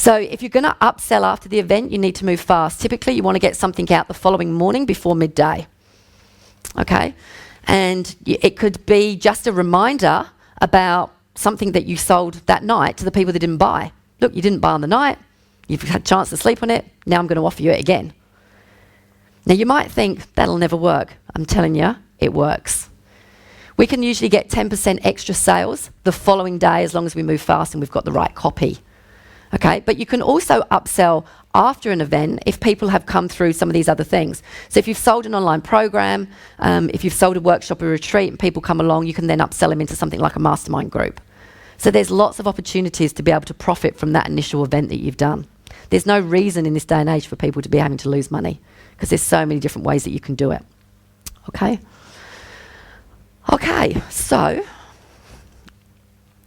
So if you're going to upsell after the event, you need to move fast. Typically, you want to get something out the following morning before midday. Okay? And it could be just a reminder about something that you sold that night to the people that didn't buy. Look, you didn't buy on the night. You've had a chance to sleep on it. Now I'm going to offer you it again. Now, you might think, that'll never work. I'm telling you, it works. We can usually get 10% extra sales the following day as long as we move fast and we've got the right copy. Okay, but you can also upsell after an event if people have come through some of these other things. So if you've sold an online program, if you've sold a workshop or retreat and people come along, you can then upsell them into something like a mastermind group. So there's lots of opportunities to be able to profit from that initial event that you've done. There's no reason in this day and age for people to be having to lose money because there's so many different ways that you can do it. Okay? Okay, so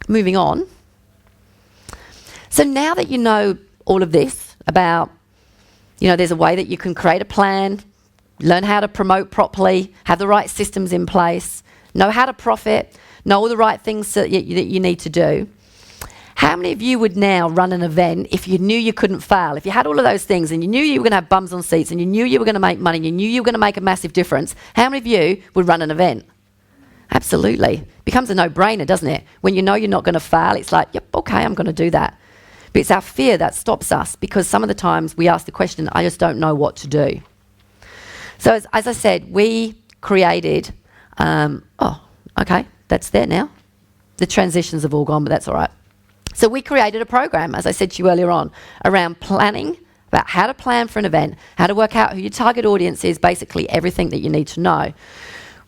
moving on. So now that you know all of this about, there's a way that you can create a plan, learn how to promote properly, have the right systems in place, know how to profit, know all the right things that you need to do. How many of you would now run an event if you knew you couldn't fail? If you had all of those things and you knew you were going to have bums on seats and you knew you were going to make money and you knew you were going to make a massive difference, how many of you would run an event? Absolutely. Becomes a no-brainer, doesn't it? When you know you're not going to fail, it's like, yep, okay, I'm going to do that. But it's our fear that stops us because some of the times we ask the question, I just don't know what to do. So as I said, we created, okay, that's there now. The transitions have all gone, but that's all right. So we created a program, as I said to you earlier on, around planning, about how to plan for an event, how to work out who your target audience is, basically everything that you need to know.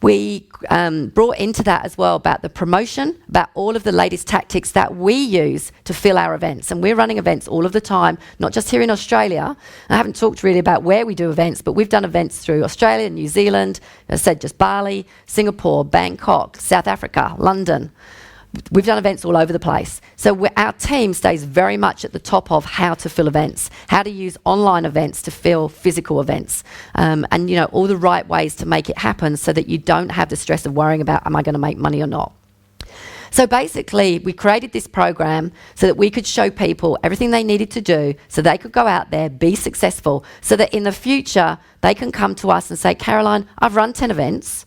We brought into that as well about the promotion, about all of the latest tactics that we use to fill our events. And we're running events all of the time, not just here in Australia. I haven't talked really about where we do events, but we've done events through Australia, New Zealand, as I said, just Bali, Singapore, Bangkok, South Africa, London. We've done events all over the place. So our team stays very much at the top of how to fill events, how to use online events to fill physical events, and all the right ways to make it happen so that you don't have the stress of worrying about, am I going to make money or not? So basically, we created this program so that we could show people everything they needed to do so they could go out there, be successful, so that in the future, they can come to us and say, Caroline, I've run 10 events.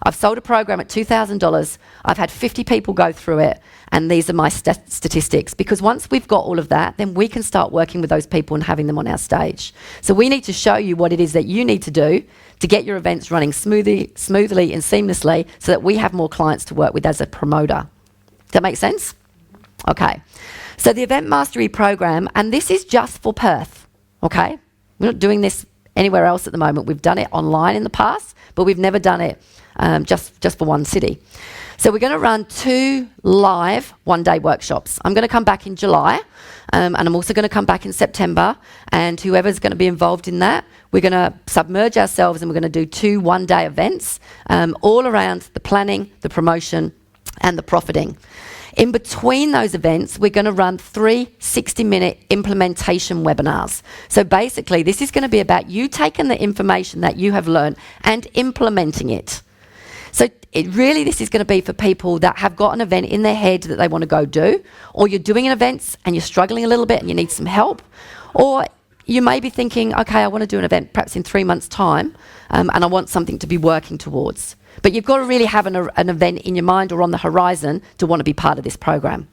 I've sold a program at $2,000. I've had 50 people go through it, and these are my statistics. Because once we've got all of that, then we can start working with those people and having them on our stage. So we need to show you what it is that you need to do to get your events running smoothly and seamlessly so that we have more clients to work with as a promoter. Does that make sense? Okay. So the Event Mastery program, and this is just for Perth, okay? We're not doing this anywhere else at the moment. We've done it online in the past, but we've never done it just for one city. So we're going to run 2 live one-day workshops. I'm going to come back in July, and I'm also going to come back in September, and whoever's going to be involved in that, we're going to submerge ourselves and we're going to do 2 one-day events all around the planning, the promotion, and the profiting. In between those events, we're going to run 3 60-minute implementation webinars. So basically, this is going to be about you taking the information that you have learned and implementing it. So this is going to be for people that have got an event in their head that they want to go do, or you're doing an event and you're struggling a little bit and you need some help, or you may be thinking, okay, I want to do an event perhaps in 3 months' time, and I want something to be working towards. But you've got to really have an event in your mind or on the horizon to want to be part of this program.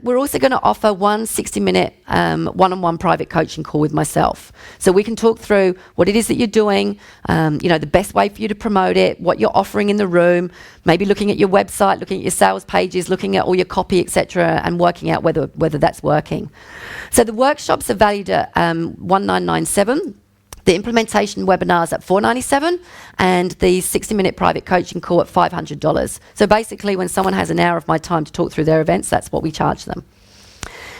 We're also going to offer 1 60-minute one-on-one private coaching call with myself. So we can talk through what it is that you're doing, the best way for you to promote it, what you're offering in the room, maybe looking at your website, looking at your sales pages, looking at all your copy, etc., and working out whether that's working. So the workshops are valued at $1,997. The implementation webinars at $497, and the 60-minute private coaching call at $500. So basically, when someone has an hour of my time to talk through their events, that's what we charge them.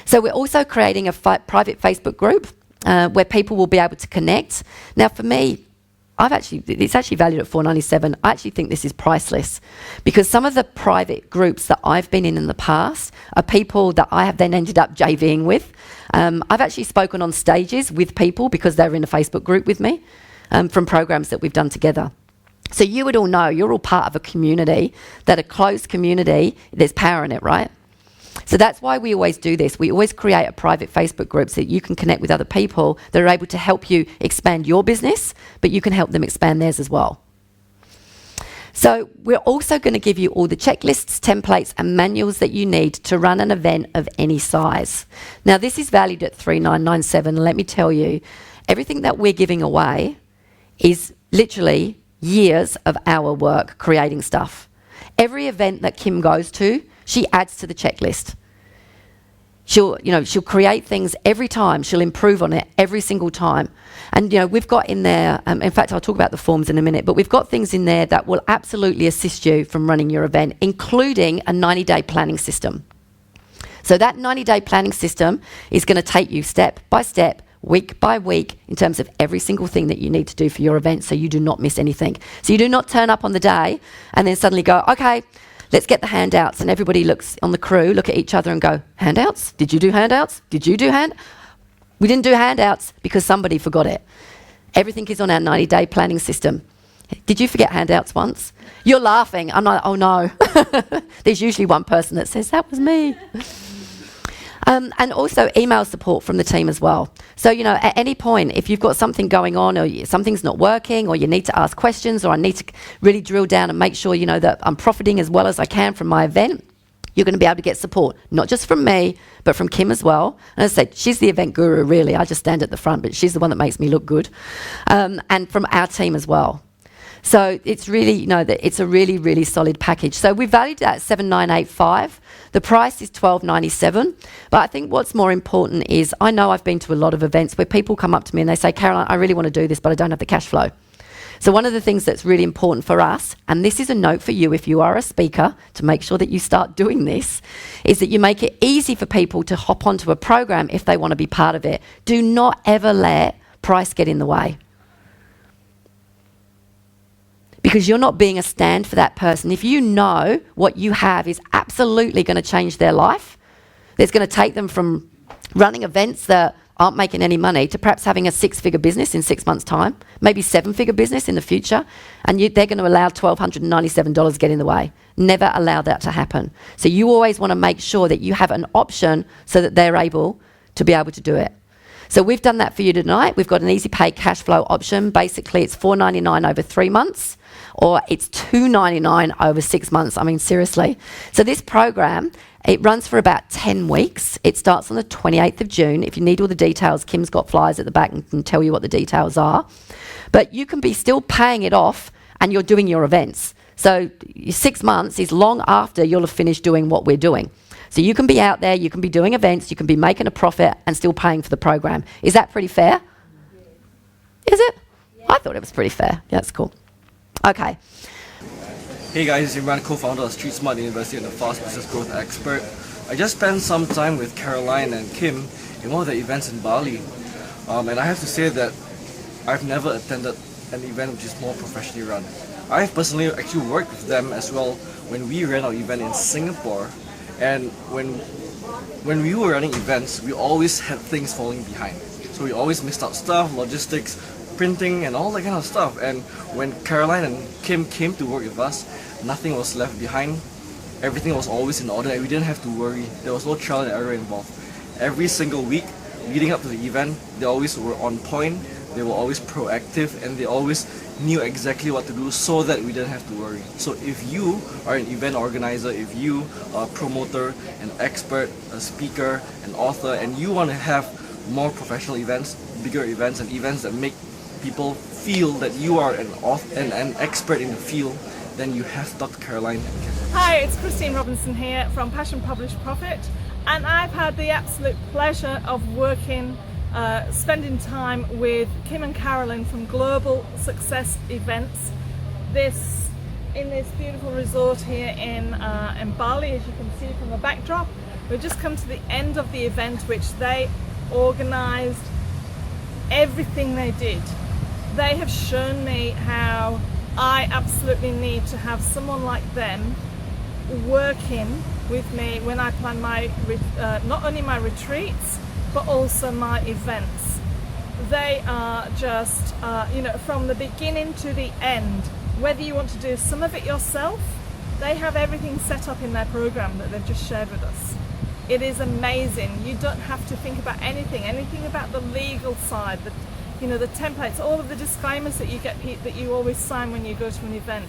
So we're also creating a private Facebook group where people will be able to connect. Now, for me, it's actually valued at $497. I actually think this is priceless because some of the private groups that I've been in the past are people that I have then ended up JVing with. I've actually spoken on stages with people because they're in a Facebook group with me from programs that we've done together. So you would all know you're all part of a community, that a closed community, there's power in it, right? So that's why we always do this. We always create a private Facebook group so that you can connect with other people that are able to help you expand your business, but you can help them expand theirs as well. So we're also going to give you all the checklists, templates and manuals that you need to run an event of any size. Now this is valued at $3,997. Let me tell you, everything that we're giving away is literally years of our work creating stuff. Every event that Kim goes to, she adds to the checklist. She'll create things every time. She'll improve on it every single time. And, we've got in there, in fact, I'll talk about the forms in a minute, but we've got things in there that will absolutely assist you from running your event, including a 90-day planning system. So that 90-day planning system is going to take you step by step, week by week, in terms of every single thing that you need to do for your event so you do not miss anything. So you do not turn up on the day and then suddenly go, okay, let's get the handouts, and everybody looks on the crew, look at each other and go, handouts? Did you do handouts? Did you do We didn't do handouts because somebody forgot it. Everything is on our 90-day planning system. Did you forget handouts once? You're laughing. I'm like, oh no. There's usually one person that says, that was me. And also email support from the team as well. So, at any point, if you've got something going on or something's not working or you need to ask questions or I need to really drill down and make sure, that I'm profiting as well as I can from my event, you're going to be able to get support, not just from me, but from Kim as well. And as I said, she's the event guru, really. I just stand at the front, but she's the one that makes me look good. And from our team as well. So it's really, it's a really, really solid package. So we valued that at $7,985. The price is $1,297. But I think what's more important is, I know I've been to a lot of events where people come up to me and they say, Caroline, I really want to do this, but I don't have the cash flow. So one of the things that's really important for us, and this is a note for you if you are a speaker, to make sure that you start doing this, is that you make it easy for people to hop onto a program if they want to be part of it. Do not ever let price get in the way. Because you're not being a stand for that person. If you know what you have is absolutely going to change their life, it's going to take them from running events that aren't making any money to perhaps having a 6-figure business in 6 months' time, maybe 7-figure business in the future, and they're going to allow $1,297 get in the way. Never allow that to happen. So you always want to make sure that you have an option so that they're able to do it. So we've done that for you tonight. We've got an easy pay cash flow option. Basically, it's $499 over 3 months, or it's $299 over 6 months. I mean, seriously. So this program, it runs for about 10 weeks. It starts on the 28th of June. If you need all the details, Kim's got flyers at the back and can tell you what the details are. But you can be still paying it off and you're doing your events. So 6 months is long after you'll have finished doing what we're doing. So you can be out there, you can be doing events, you can be making a profit and still paying for the program. Is that pretty fair? Is it? Yeah. I thought it was pretty fair. Yeah, that's cool. Okay. Hey guys, it's Imran, co-founder of Street Smart University and a fast business growth expert. I just spent some time with Caroline and Kim in one of the events in Bali. And I have to say that I've never attended an event which is more professionally run. I've personally actually worked with them as well when we ran our event in Singapore. And when we were running events, we always had things falling behind. So we always missed out stuff, logistics, printing and all that kind of stuff. And when Caroline and Kim came to work with us, nothing was left behind. Everything was always in order and we didn't have to worry. There was no trial and error involved. Every single week leading up to the event, they always were on point, they were always proactive, and they always knew exactly what to do so that we didn't have to worry. So if you are an event organizer, if you are a promoter, an expert, a speaker, an author, and you want to have more professional events, bigger events, and events that make people feel that you are an expert in the field, then you have to talk to Caroline. Hi, it's Christine Robinson here from Passion Publish Profit, and I've had the absolute pleasure of spending time with Kim and Caroline from Global Success Events in this beautiful resort here in Bali, as you can see from the backdrop. We've just come to the end of the event, which they organised. Everything they did, they have shown me how I absolutely need to have someone like them working with me when I plan my not only my retreats but also my events. They are just from the beginning to the end. Whether you want to do some of it yourself, they have everything set up in their program that they've just shared with us. It is amazing. You don't have to think about anything about the legal side, the templates, all of the disclaimers that you get, that you always sign when you go to an event.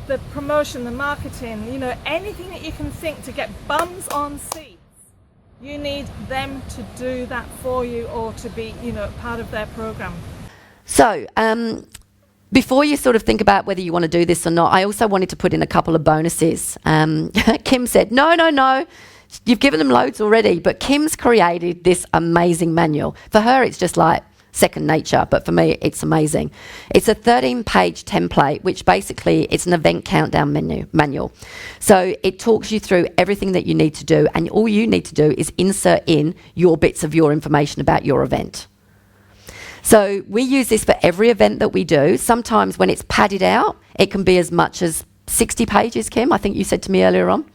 The promotion, the marketing, anything that you can think to get bums on seats. You need them to do that for you, or to be, part of their program. So, before you sort of think about whether you want to do this or not, I also wanted to put in a couple of bonuses. Kim said, no, you've given them loads already, but Kim's created this amazing manual. For her, it's just like second nature, but for me, it's amazing. It's a 13-page template, which basically it's an event countdown manual. So it talks you through everything that you need to do, and all you need to do is insert in your bits of your information about your event. So we use this for every event that we do. Sometimes when it's padded out, it can be as much as 60 pages, Kim, I think you said to me earlier on.